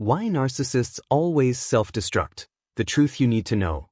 Why narcissists always self-destruct. The truth you need to know.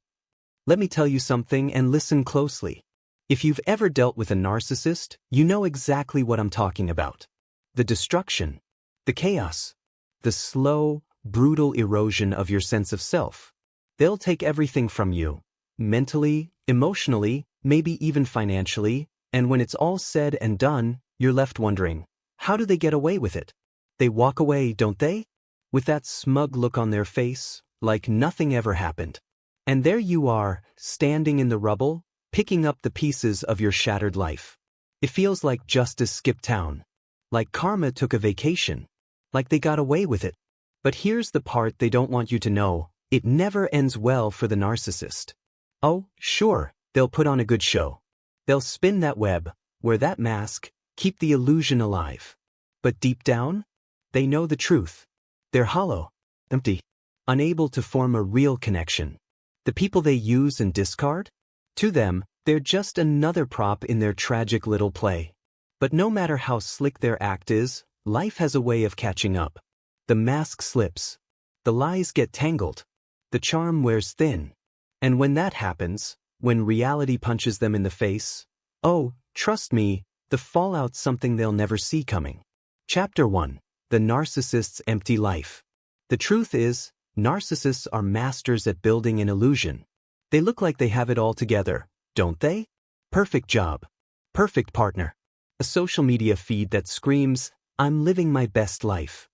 Let me tell you something and listen closely. If you've ever dealt with a narcissist, you know exactly what I'm talking about. The destruction, the chaos, the slow, brutal erosion of your sense of self. They'll take everything from you, mentally, emotionally, maybe even financially, and when it's all said and done, you're left wondering, how do they get away with it? They walk away, don't they? With that smug look on their face, like nothing ever happened. And there you are, standing in the rubble, picking up the pieces of your shattered life. It feels like justice skipped town. Like karma took a vacation. Like they got away with it. But here's the part they don't want you to know. It never ends well for the narcissist. Oh, sure, they'll put on a good show. They'll spin that web, wear that mask, keep the illusion alive. But deep down, they know the truth. They're hollow, empty, unable to form a real connection. The people they use and discard? To them, they're just another prop in their tragic little play. But no matter how slick their act is, life has a way of catching up. The mask slips. The lies get tangled. The charm wears thin. And when that happens, when reality punches them in the face, oh, trust me, the fallout's something they'll never see coming. Chapter 1. The Narcissist's Empty Life. The truth is, narcissists are masters at building an illusion. They look like they have it all together, don't they? Perfect job. Perfect partner. A social media feed that screams, I'm living my best life.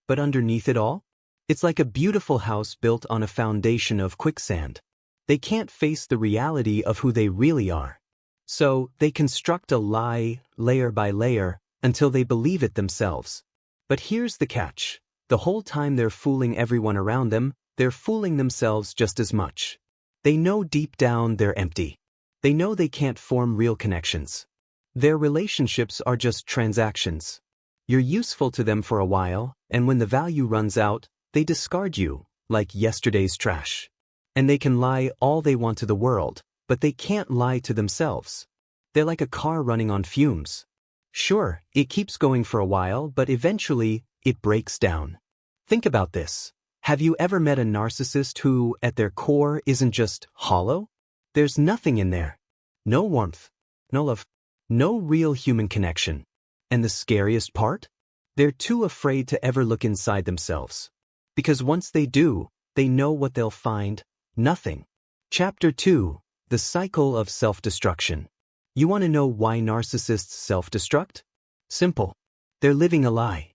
But underneath it all, it's like a beautiful house built on a foundation of quicksand. They can't face the reality of who they really are. So, they construct a lie, layer by layer, until they believe it themselves. But here's the catch. The whole time they're fooling everyone around them, they're fooling themselves just as much. They know deep down they're empty. They know they can't form real connections. Their relationships are just transactions. You're useful to them for a while, and when the value runs out, they discard you, like yesterday's trash. And they can lie all they want to the world, but they can't lie to themselves. They're like a car running on fumes. Sure, it keeps going for a while, but eventually, it breaks down. Think about this. Have you ever met a narcissist who, at their core, isn't just hollow? There's nothing in there. No warmth. No love. No real human connection. And the scariest part? They're too afraid to ever look inside themselves. Because once they do, they know what they'll find. Nothing. Chapter 2. The Cycle of Self-Destruction. You want to know why narcissists self-destruct? Simple. They're living a lie.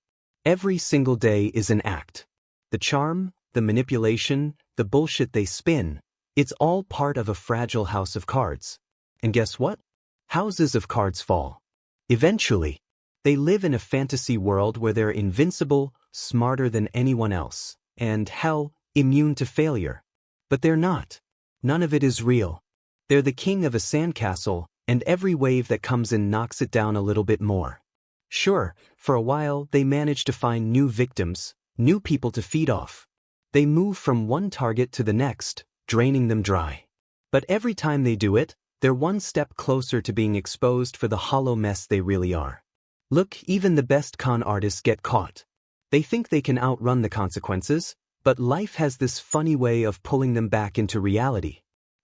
Every single day is an act. The charm, the manipulation, the bullshit they spin, it's all part of a fragile house of cards. And guess what? Houses of cards fall. Eventually. They live in a fantasy world where they're invincible, smarter than anyone else, and hell, immune to failure. But they're not. None of it is real. They're the king of a sandcastle, and every wave that comes in knocks it down a little bit more. Sure, for a while they manage to find new victims, new people to feed off. They move from one target to the next, draining them dry. But every time they do it, they're one step closer to being exposed for the hollow mess they really are. Look, even the best con artists get caught. They think they can outrun the consequences, but life has this funny way of pulling them back into reality.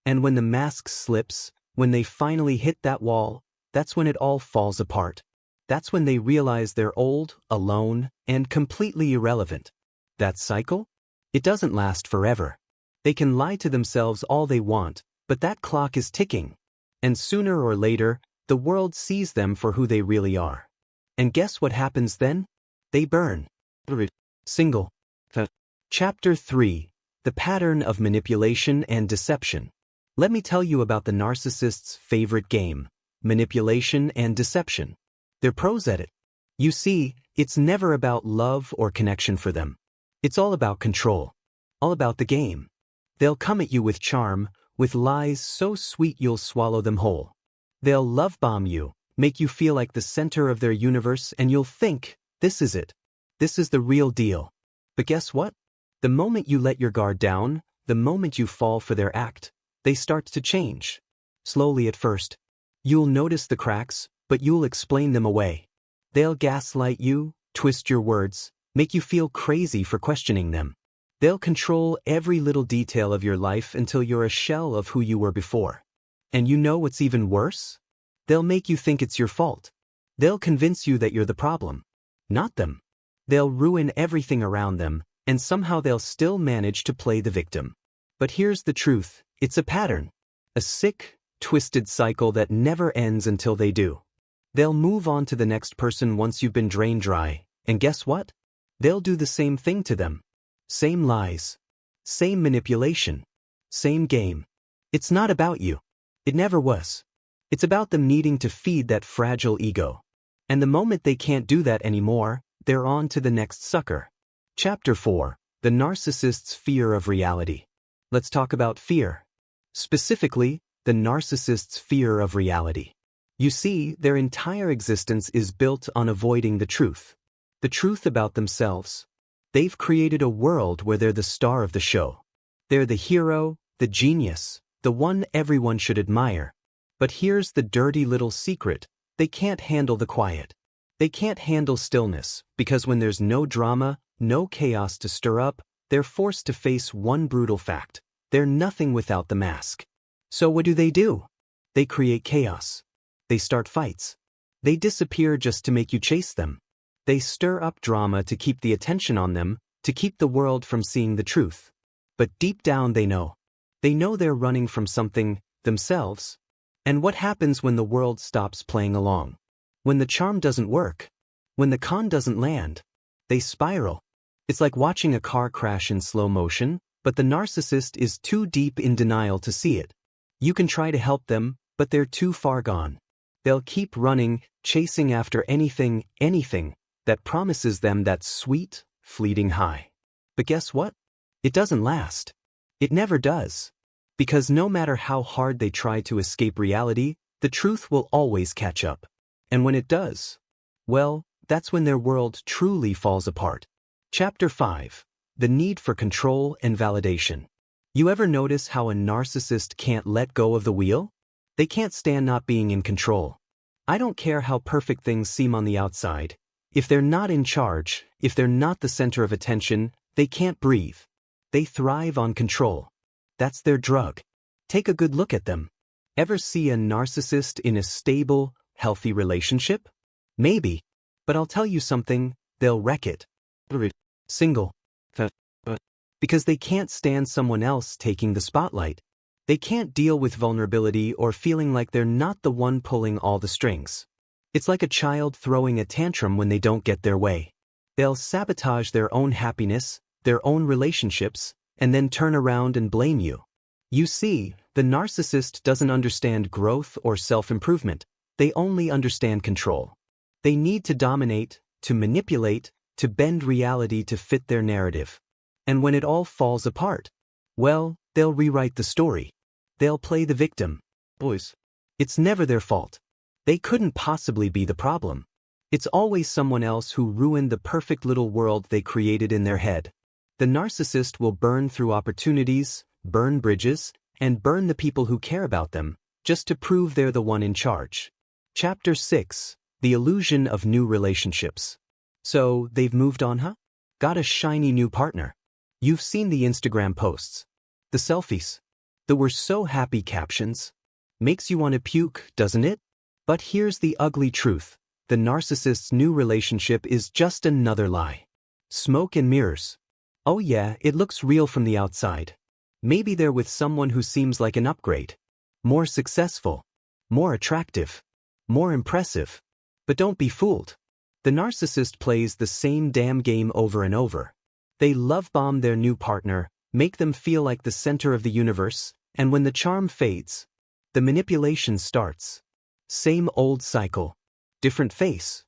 And when the mask slips, when they finally hit that wall, that's when it all falls apart. That's when they realize they're old, alone, and completely irrelevant. That cycle? It doesn't last forever. They can lie to themselves all they want, but that clock is ticking. And sooner or later, the world sees them for who they really are. And guess what happens then? They burn. Single. Chapter 3. The Pattern of Manipulation and Deception. Let me tell you about the narcissist's favorite game, manipulation and deception. They're pros at it. You see, it's never about love or connection for them. It's all about control. All about the game. They'll come at you with charm, with lies so sweet you'll swallow them whole. They'll love bomb you, make you feel like the center of their universe, and you'll think, this is it. This is the real deal. But guess what? The moment you let your guard down, the moment you fall for their act, they start to change. Slowly at first. You'll notice the cracks, but you'll explain them away. They'll gaslight you, twist your words, make you feel crazy for questioning them. They'll control every little detail of your life until you're a shell of who you were before. And you know what's even worse? They'll make you think it's your fault. They'll convince you that you're the problem, not them. They'll ruin everything around them, and somehow they'll still manage to play the victim. But here's the truth, it's a pattern. A sick, twisted cycle that never ends until they do. They'll move on to the next person once you've been drained dry, and guess what? They'll do the same thing to them. Same lies. Same manipulation. Same game. It's not about you. It never was. It's about them needing to feed that fragile ego. And the moment they can't do that anymore, they're on to the next sucker. Chapter 4. The Narcissist's Fear of Reality. Let's talk about fear. Specifically, the narcissist's fear of reality. You see, their entire existence is built on avoiding the truth. The truth about themselves. They've created a world where they're the star of the show. They're the hero, the genius, the one everyone should admire. But here's the dirty little secret. They can't handle the quiet. They can't handle stillness, because when there's no drama, no chaos to stir up, they're forced to face one brutal fact. They're nothing without the mask. So what do? They create chaos. They start fights. They disappear just to make you chase them. They stir up drama to keep the attention on them, to keep the world from seeing the truth. But deep down they know. They know they're running from something, themselves. And what happens when the world stops playing along? When the charm doesn't work? When the con doesn't land? They spiral. It's like watching a car crash in slow motion, but the narcissist is too deep in denial to see it. You can try to help them, but they're too far gone. They'll keep running, chasing after anything that promises them that sweet, fleeting high. But guess what? It doesn't last. It never does. Because no matter how hard they try to escape reality, the truth will always catch up. And when it does, well, that's when their world truly falls apart. Chapter 5. The Need for Control and Validation. You ever notice how a narcissist can't let go of the wheel? They can't stand not being in control. I don't care how perfect things seem on the outside. If they're not in charge, if they're not the center of attention, they can't breathe. They thrive on control. That's their drug. Take a good look at them. Ever see a narcissist in a stable, healthy relationship? Maybe. But I'll tell you something, they'll wreck it. Single. Because they can't stand someone else taking the spotlight. They can't deal with vulnerability or feeling like they're not the one pulling all the strings. It's like a child throwing a tantrum when they don't get their way. They'll sabotage their own happiness, their own relationships, and then turn around and blame you. You see, the narcissist doesn't understand growth or self-improvement. They only understand control. They need to dominate, to manipulate, to bend reality to fit their narrative. And when it all falls apart, well, they'll rewrite the story. They'll play the victim. Boys, it's never their fault. They couldn't possibly be the problem. It's always someone else who ruined the perfect little world they created in their head. The narcissist will burn through opportunities, burn bridges, and burn the people who care about them, just to prove they're the one in charge. Chapter 6. The Illusion of New Relationships. So, they've moved on, huh? Got a shiny new partner. You've seen the Instagram posts. The selfies. The "we're so happy" captions. Makes you want to puke, doesn't it? But here's the ugly truth. The narcissist's new relationship is just another lie. Smoke and mirrors. Oh yeah, it looks real from the outside. Maybe they're with someone who seems like an upgrade. More successful. More attractive. More impressive. But don't be fooled. The narcissist plays the same damn game over and over. They love bomb their new partner, make them feel like the center of the universe, and when the charm fades, the manipulation starts. Same old cycle. Different face.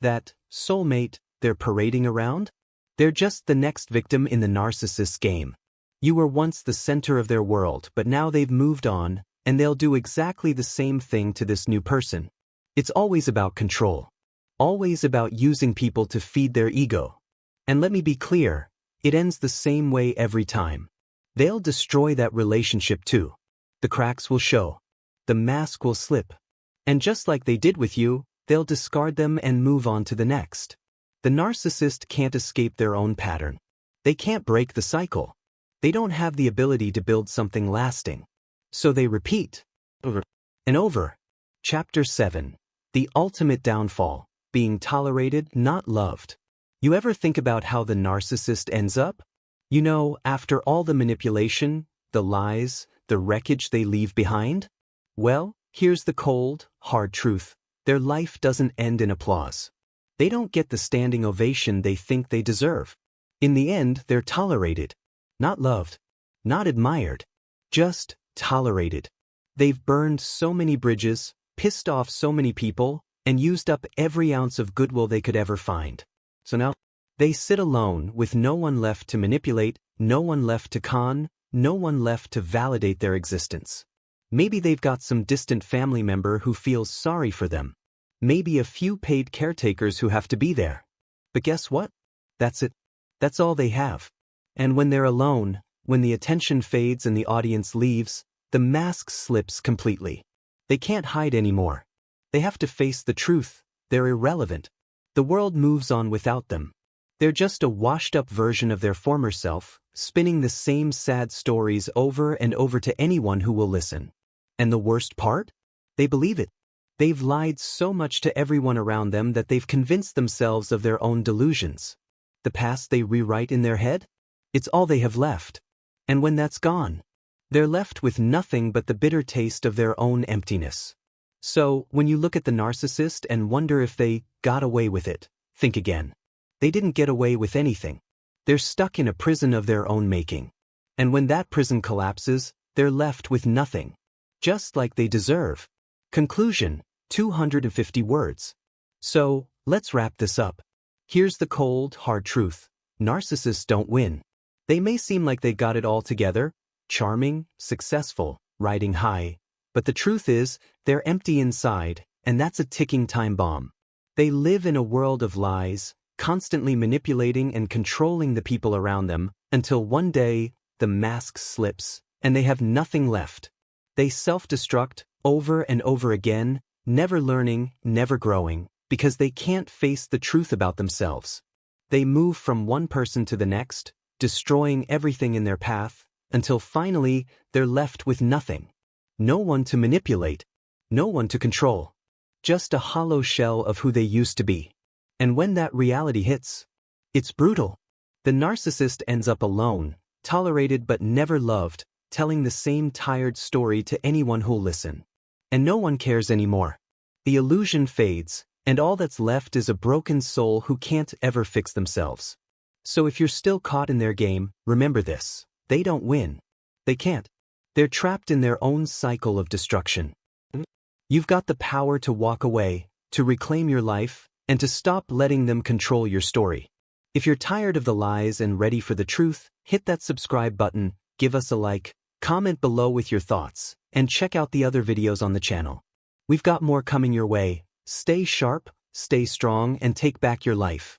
That soulmate they're parading around? They're just the next victim in the narcissist's game. You were once the center of their world, but now they've moved on, and they'll do exactly the same thing to this new person. It's always about control. Always about using people to feed their ego. And let me be clear, it ends the same way every time. They'll destroy that relationship too. The cracks will show. The mask will slip. And just like they did with you, they'll discard them and move on to the next. The narcissist can't escape their own pattern. They can't break the cycle. They don't have the ability to build something lasting. So they repeat over and over. Chapter 7. The ultimate downfall. Being tolerated, not loved. You ever think about how the narcissist ends up? You know, after all the manipulation, the lies, the wreckage they leave behind? Well, here's the cold, hard truth. Their life doesn't end in applause. They don't get the standing ovation they think they deserve. In the end, they're tolerated. Not loved. Not admired. Just tolerated. They've burned so many bridges, pissed off so many people, and used up every ounce of goodwill they could ever find. So now, they sit alone with no one left to manipulate, no one left to con, no one left to validate their existence. Maybe they've got some distant family member who feels sorry for them. Maybe a few paid caretakers who have to be there. But guess what? That's it. That's all they have. And when they're alone, when the attention fades and the audience leaves, the mask slips completely. They can't hide anymore. They have to face the truth. They're irrelevant. The world moves on without them. They're just a washed-up version of their former self, spinning the same sad stories over and over to anyone who will listen. And the worst part? They believe it. They've lied so much to everyone around them that they've convinced themselves of their own delusions. The past they rewrite in their head? It's all they have left. And when that's gone, they're left with nothing but the bitter taste of their own emptiness. So, when you look at the narcissist and wonder if they got away with it, think again. They didn't get away with anything. They're stuck in a prison of their own making. And when that prison collapses, they're left with nothing. Just like they deserve. Conclusion, 250 words. So, let's wrap this up. Here's the cold, hard truth. Narcissists don't win. They may seem like they got it all together, charming, successful, riding high. But the truth is, they're empty inside, and that's a ticking time bomb. They live in a world of lies, constantly manipulating and controlling the people around them, until one day, the mask slips, and they have nothing left. They self-destruct over and over again, never learning, never growing, because they can't face the truth about themselves. They move from one person to the next, destroying everything in their path, until finally, they're left with nothing. No one to manipulate, no one to control. Just a hollow shell of who they used to be. And when that reality hits, it's brutal. The narcissist ends up alone, tolerated but never loved, telling the same tired story to anyone who'll listen. And no one cares anymore. The illusion fades, and all that's left is a broken soul who can't ever fix themselves. So if you're still caught in their game, remember this. They don't win. They can't. They're trapped in their own cycle of destruction. You've got the power to walk away, to reclaim your life, and to stop letting them control your story. If you're tired of the lies and ready for the truth, hit that subscribe button, give us a like, comment below with your thoughts, and check out the other videos on the channel. We've got more coming your way. Stay sharp, stay strong, and take back your life.